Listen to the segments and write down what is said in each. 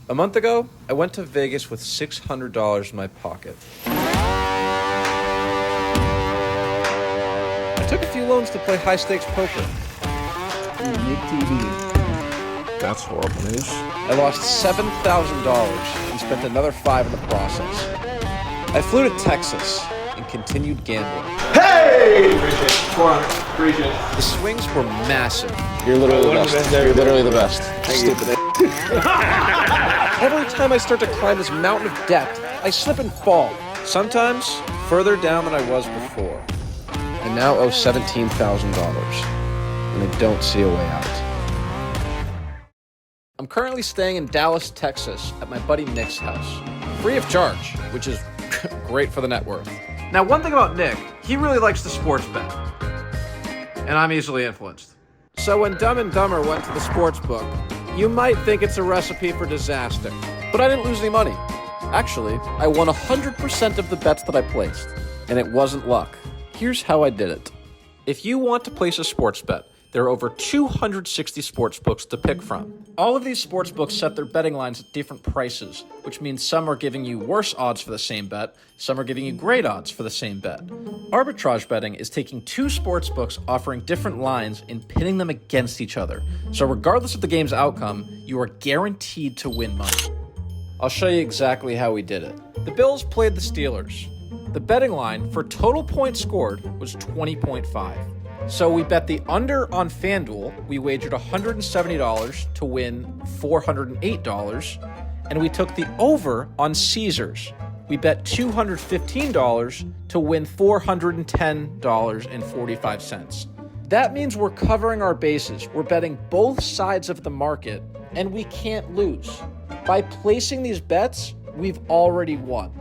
A month ago, I went to Vegas with $600 in my pocket. I took a few loans to play high-stakes poker. Make TV. That's horrible news. I lost $7,000 and spent another $5,000 in the process. I flew to Texas and continued gambling. Hey! Appreciate it. 400. Appreciate it. The swings were massive. You're literally the best. You're literally the best. Stupid. Every time I start to climb this mountain of debt, I slip and fall. Sometimes further down than I was before. I now owe $17,000, and I don't see a way out. I'm currently staying in Dallas, Texas, at my buddy Nick's house, free of charge, which is great for the net worth. Now, one thing about Nick, he really likes to sports bet, and I'm easily influenced. So when Dumb and Dumber went to the sports book, you might think it's a recipe for disaster, but I didn't lose any money. Actually, I won 100% of the bets that I placed, and it wasn't luck. Here's how I did it. If you want to place a sports bet, there are over 260 sports books to pick from. All of these sports books set their betting lines at different prices, which means some are giving you worse odds for the same bet, some are giving you great odds for the same bet. Arbitrage betting is taking two sports books offering different lines and pitting them against each other. So regardless of the game's outcome, you are guaranteed to win money. I'll show you exactly how we did it. The Bills played the Steelers. The betting line for total points scored was 20.5. So we bet the under on FanDuel. We wagered $170 to win $408. And we took the over on Caesars. We bet $215 to win $410.45. That means we're covering our bases. We're betting both sides of the market, and we can't lose. By placing these bets, we've already won.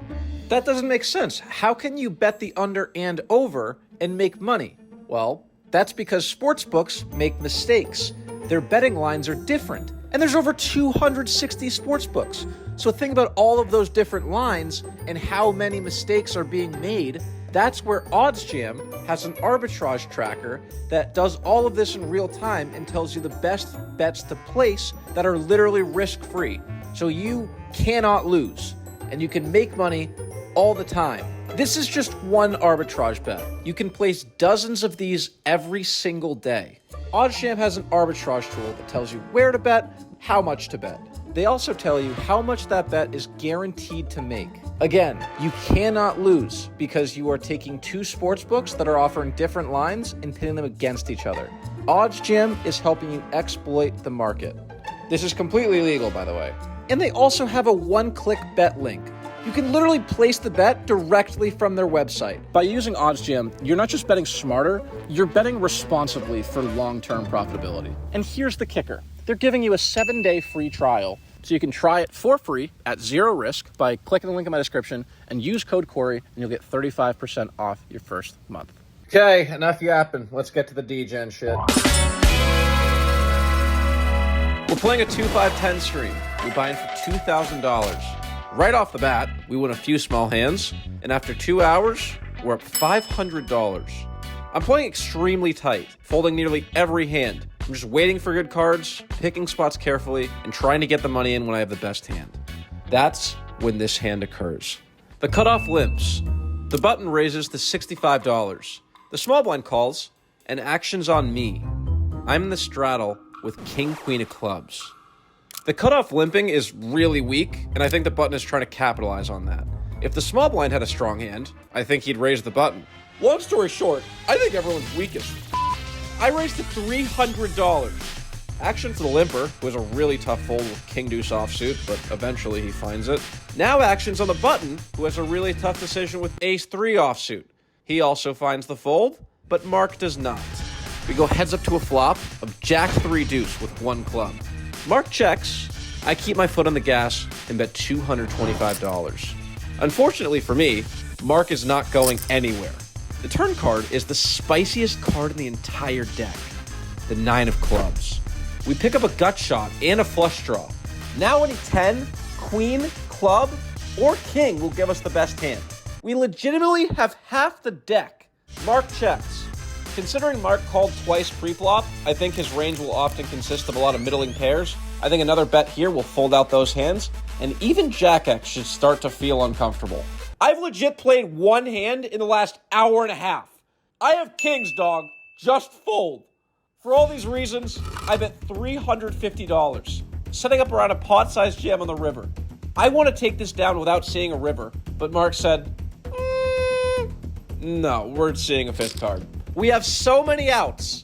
That doesn't make sense. How can you bet the under and over and make money? Well, that's because sportsbooks make mistakes. Their betting lines are different. And there's over 260 sportsbooks. So think about all of those different lines and how many mistakes are being made. That's where OddsJam has an arbitrage tracker that does all of this in real time and tells you the best bets to place that are literally risk-free. So you cannot lose, and you can make money all the time. This is just one arbitrage bet. You can place dozens of these every single day. OddsJam has an arbitrage tool that tells you where to bet, how much to bet. They also tell you how much that bet is guaranteed to make. Again, you cannot lose because you are taking two sports books that are offering different lines and pitting them against each other. OddsJam is helping you exploit the market. This is completely legal, by the way. And they also have a one-click bet link. You can literally place the bet directly from their website. By using OddsJam, you're not just betting smarter, you're betting responsibly for long-term profitability. And here's the kicker. They're giving you a 7-day free trial, so you can try it for free at zero risk by clicking the link in my description and use code Corey, and you'll get 35% off your first month. Okay, enough yapping. Let's get to the D-Gen shit. We're playing a 2-5-10 stream. We buy in for $2,000. Right off the bat, we win a few small hands, and after 2 hours, we're up $500. I'm playing extremely tight, folding nearly every hand. I'm just waiting for good cards, picking spots carefully, and trying to get the money in when I have the best hand. That's when this hand occurs. The cutoff limps. The button raises to $65. The small blind calls, and action's on me. I'm in the straddle with King, Queen of clubs. The cutoff limping is really weak, and I think the button is trying to capitalize on that. If the small blind had a strong hand, I think he'd raise the button. Long story short, I think everyone's weakest. I raised to $300. Action for the limper, who has a really tough fold with King Deuce offsuit, but eventually he finds it. Now action's on the button, who has a really tough decision with Ace 3 offsuit. He also finds the fold, but Mark does not. We go heads up to a flop of Jack 3 Deuce with one club. Mark checks, I keep my foot on the gas and bet $225. Unfortunately for me, Mark is not going anywhere. The turn card is the spiciest card in the entire deck, the 9 of clubs. We pick up a gut shot and a flush draw. Now any 10, queen, club, or king will give us the best hand. We legitimately have half the deck. Mark checks. Considering Mark called twice pre-flop, I think his range will often consist of a lot of middling pairs. I think another bet here will fold out those hands, and even Jack X should start to feel uncomfortable. I've legit played one hand in the last hour and a half. I have kings, dog. Just fold. For all these reasons, I bet $350, setting up around a pot-sized jam on the river. I want to take this down without seeing a river, but Mark said, no, we're seeing a fifth card. We have so many outs.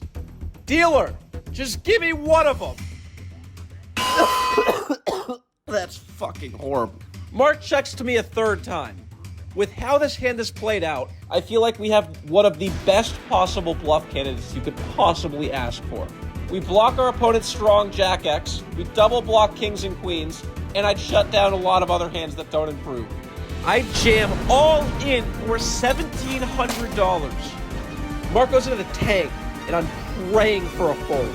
Dealer, just give me one of them. That's fucking horrible. Mark checks to me a third time. With how this hand is played out, I feel like we have one of the best possible bluff candidates you could possibly ask for. We block our opponent's strong Jack X, we double block kings and queens, and I'd shut down a lot of other hands that don't improve. I jam all in for $1,700. Mark goes into the tank, and I'm praying for a fold.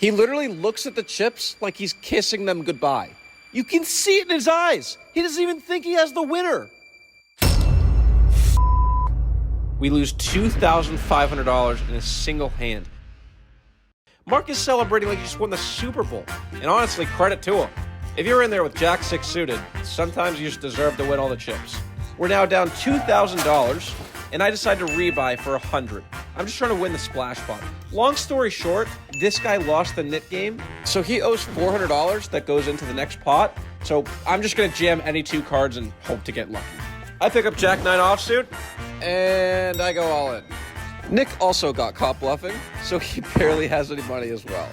He literally looks at the chips like he's kissing them goodbye. You can see it in his eyes. He doesn't even think he has the winner. We lose $2,500 in a single hand. Mark is celebrating like he just won the Super Bowl. And honestly, credit to him. If you're in there with Jack 6 suited, sometimes you just deserve to win all the chips. We're now down $2,000, and I decide to rebuy for $100. I'm just trying to win the splash pot. Long story short, this guy lost the nit game, so he owes $400 that goes into the next pot. So I'm just gonna jam any two cards and hope to get lucky. I pick up Jack 9 offsuit, and I go all in. Nick also got caught bluffing, so he barely has any money as well.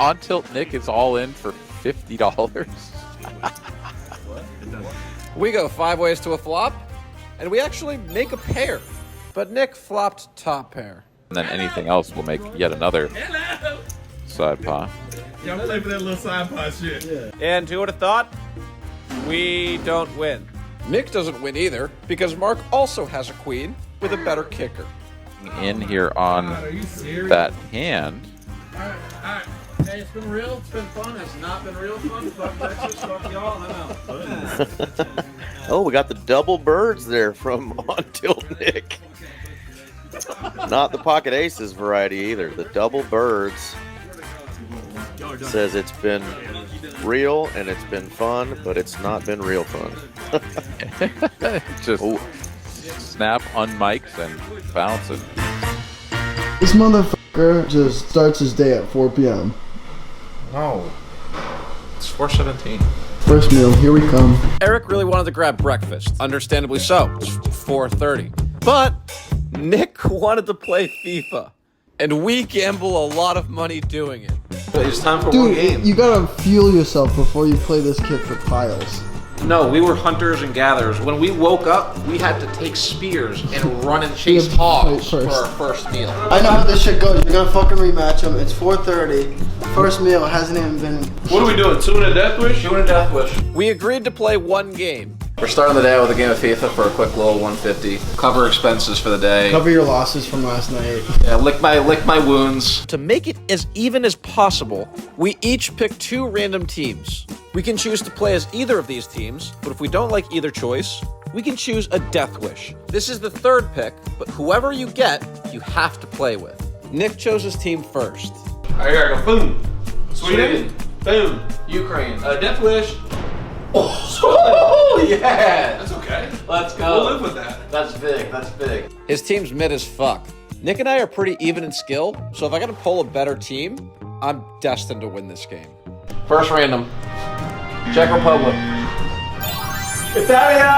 On tilt Nick is all in for $50. We go 5 ways to a flop, and we actually make a pair. But Nick flopped top pair. And then anything else will make yet another side pot. Yeah, I'm playing for that little side pot shit. Yeah. And who would have thought? We don't win. Nick doesn't win either, because Mark also has a queen with a better kicker. In here on that hand. Alright. Hey, it's been real. It's been fun. It's not been real fun. Fuck Texas. Fuck y'all. I'm out. Oh, we got the double birds there from On Tilt Nick. Not the pocket aces variety either. The double birds says it's been real and it's been fun, but it's not been real fun. Just snap on mics and bouncing. This motherfucker just starts his day at 4 p.m. No. It's 4:17. First meal, here we come. Eric really wanted to grab breakfast. Understandably so. It's 4:30. But Nick wanted to play FIFA. And we gamble a lot of money doing it. It's time for one game. Dude, you gotta fuel yourself before you play this kid for piles. No, we were hunters and gatherers. When we woke up, we had to take spears and run and chase hogs for our first meal. I know how this shit goes. You're gonna fucking rematch him. It's 4:30. First meal hasn't even been... What are we doing? 2 and a death wish? 2 and a death wish. We agreed to play one game. We're starting the day with a game of FIFA for a quick little 150. Cover expenses for the day. Cover your losses from last night. Yeah, lick my wounds. To make it as even as possible, we each pick 2 random teams. We can choose to play as either of these teams, but if we don't like either choice, we can choose a death wish. This is the third pick, but whoever you get, you have to play with. Nick chose his team first. Alright, here I go. Boom. Sweden. Boom. Ukraine. Death wish. Oh, yeah! That's okay. Let's go. We'll live with that. That's big, that's big. His team's mid as fuck. Nick and I are pretty even in skill, so if I gotta pull a better team, I'm destined to win this game. First random. Czech Republic. Italia!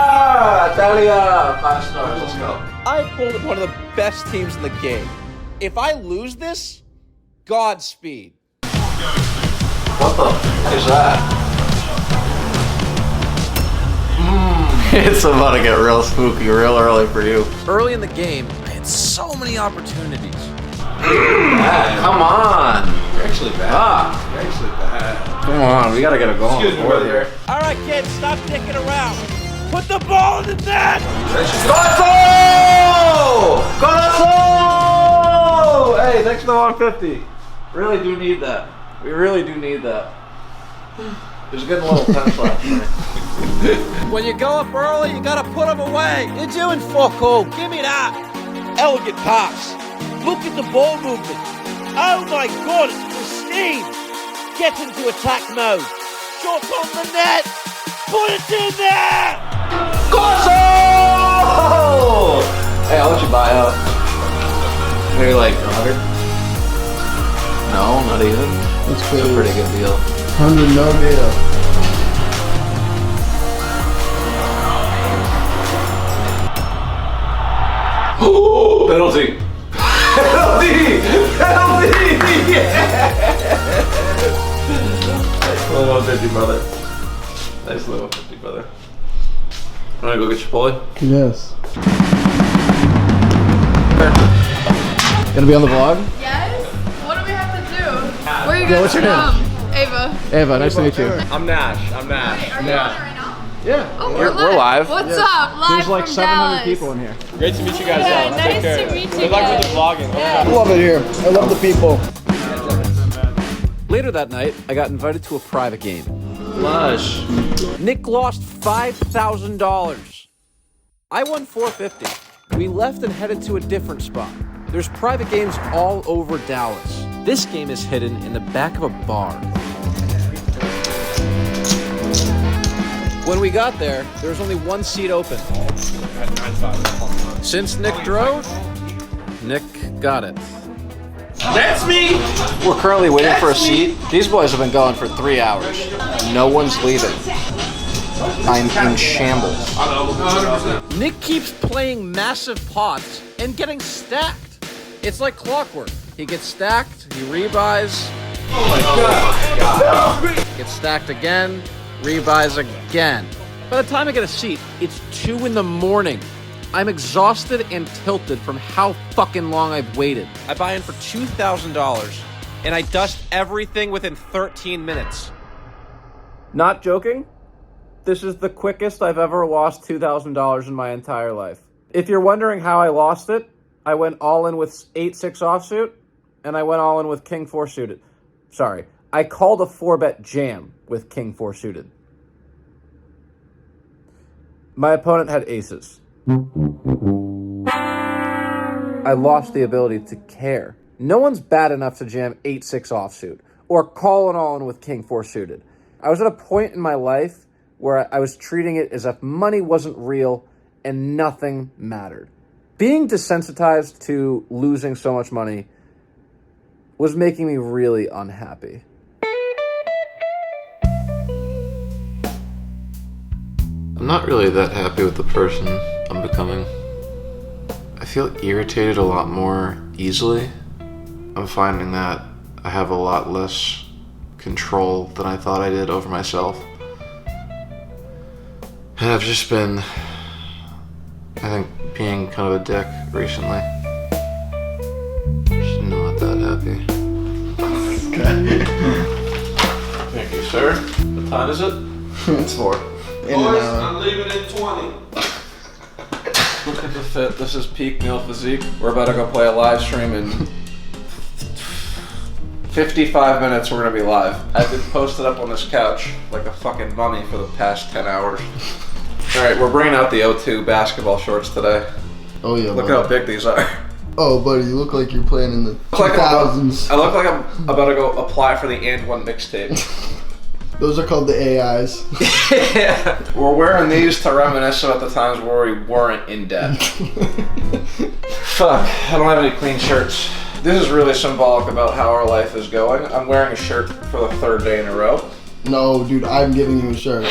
5 stars, let's go. I pulled one of the best teams in the game. If I lose this, Godspeed. What the f is that? It's about to get real spooky real early for you. Early in the game, I had so many opportunities. Come on. You're actually bad. You're actually bad. Come on, we gotta get a goal on Excuse the me, board brother. here. All right, kids, stop dicking around. Put the ball in the net. Golazo! Golazo! Hey, thanks for the 150. Really do need that. We really do need that. He was getting a little tense last night. When you go up early, you gotta put them away. You're doing fuck all. Give me that. Elegant pass. Look at the ball movement. Oh my God, it's pristine. Get into attack mode. Shot on the net. Put it in there. Corso! Hey, I'll let you buy out. Maybe like 100. No, not even. That's It's crazy. a pretty good deal. 100 no deal. Penalty! Penalty! Penalty! Nice little 150, brother. Nice little 150, brother. Wanna go get Chipotle? Yes. Gonna be on the vlog? Yes? What do we have to do? Where are you Yeah, guys what's your from? Ava. Ava, nice to meet you. I'm Nash. I'm Nash. Are you on it right now? Yeah. Oh, We're live. What's up? Live There's like from 700 Dallas. people in here. Great to meet you guys. Yeah, Take nice care. to meet you Good luck with guys. the vlogging. I love it here. I love the people. Later that night, I got invited to a private game. Lush. Nick lost $5,000. I won $450. We left and headed to a different spot. There's private games all over Dallas. This game is hidden in the back of a bar. When we got there was only one seat open. Since Nick drove, Nick got it. That's me. We're currently waiting for a seat. These boys have been going for 3 hours. No one's leaving. I'm in shambles. Nick keeps playing massive pots and getting stacked. It's like clockwork. He gets stacked, he rebuys. Oh my God. Gets stacked again, rebuys again. By the time I get a seat, it's 2 in the morning. I'm exhausted and tilted from how fucking long I've waited. I buy in for $2,000 and I dust everything within 13 minutes. Not joking. This is the quickest I've ever lost $2,000 in my entire life. If you're wondering how I lost it, I went all in with 8-6 offsuit, and I went all in with King 4 suited. Sorry, I called a 4-bet jam with King 4 suited. My opponent had aces. I lost the ability to care. No one's bad enough to jam 8-6 offsuit or call an all in with King 4 suited. I was at a point in my life where I was treating it as if money wasn't real and nothing mattered. Being desensitized to losing so much money was making me really unhappy. I'm not really that happy with the person I'm becoming. I feel irritated a lot more easily. I'm finding that I have a lot less control than I thought I did over myself. And I've just been, I think, being kind of a dick recently. Just not that happy. Thank you, sir. What time is it? It's 4. In an Boys, hour. I'm leaving in 20. Look at the fit. This is peak meal physique. We're about to go play a live stream in 55 minutes. We're gonna be live. I've been posted up on this couch like a fucking mummy for the past 10 hours. All right, we're bringing out the O2 basketball shorts today. Oh yeah. Look buddy. how big these are. Oh, buddy, you look like you're playing in the I look like 2000s. I'm about to go apply for the And One mixtape. Those are called the AIs. Yeah. We're wearing these to reminisce about the times where we weren't in debt. Fuck, I don't have any clean shirts. This is really symbolic about how our life is going. I'm wearing a shirt for the 3rd day in a row. No, dude, I'm giving you a shirt.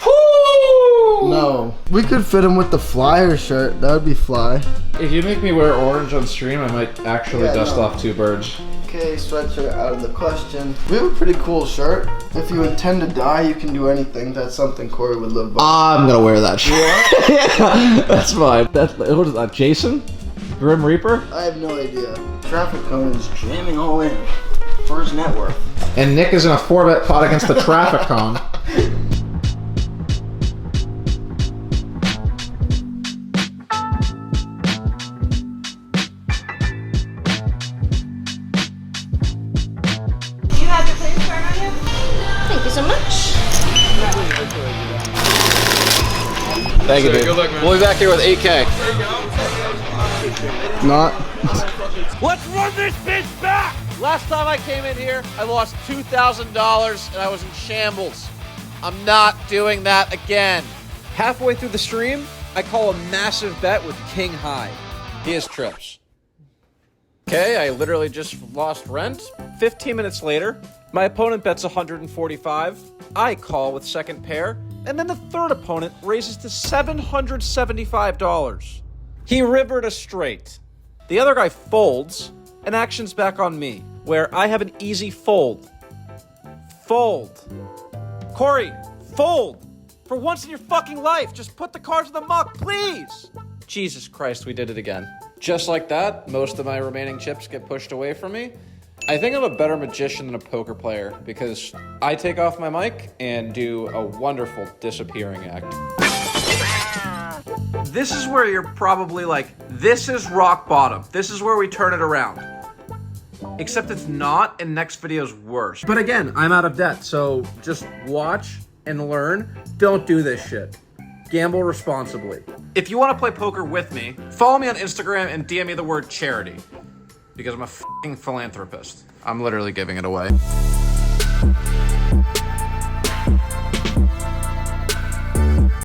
Woo! No. We could fit him with the Flyer shirt. That would be fly. If you make me wear orange on stream, I might actually Yeah, dust no. off 2 birds. Okay, sweatshirt out of the question. We have a pretty cool shirt. If you intend to die, you can do anything. That's something Corey would live by. I'm gonna wear that shirt. Yeah, that's fine. That's what is that? Jason, Grim Reaper, I have no idea. Traffic cone is jamming all in for his net worth. And Nick is in a 4-bet pot against the traffic cone. You have your credit card on you? Thank you so much. Thank you, Sir, dude. good luck, man. We'll be back here with 8K. Not. Let's run this bitch back! Last time I came in here, I lost $2,000 and I was in shambles. I'm not doing that again. Halfway through the stream, I call a massive bet with King High. He has trips. Okay, I literally just lost rent. 15 minutes later, my opponent bets 145. I call with second pair, and then the third opponent raises to $775. He rivered a straight. The other guy folds, and action's back on me, where I have an easy fold. Fold. Corey, fold. For once in your fucking life, just put the cards in the muck, please. Jesus Christ, we did it again. Just like that, most of my remaining chips get pushed away from me. I think I'm a better magician than a poker player because I take off my mic and do a wonderful disappearing act. This is where you're probably like, this is rock bottom. This is where we turn it around. Except it's not, and next video's worse. But again, I'm out of debt, so just watch and learn. Don't do this shit. Gamble responsibly. If you want to play poker with me, follow me on Instagram and DM me the word charity. Because I'm a f***ing philanthropist. I'm literally giving it away.